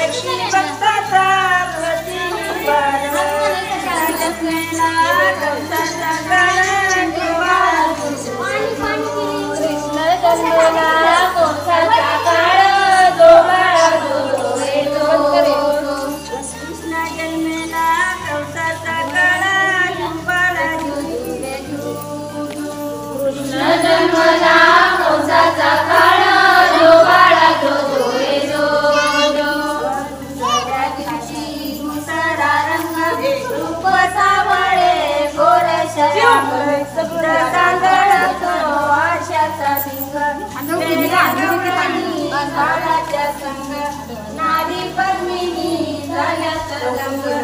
ऐशी भक्ताचा प्रतिनिवार जन्मेला कंसाचा काळ कृष्ण जन्मेला कंसाचा काळ जो बाळा जो रे जो कृष्ण जन्मेला कंसाचा काळ जो बाळा जो रे जो कृष्ण जन्मला कंसाचा काळ जो बाळा जो रे जो रूप सावळे गोर श्याम सांगळतो आशाचा सिंग बाळाच्या संग नारी पद्मिनी झाल्या तरंग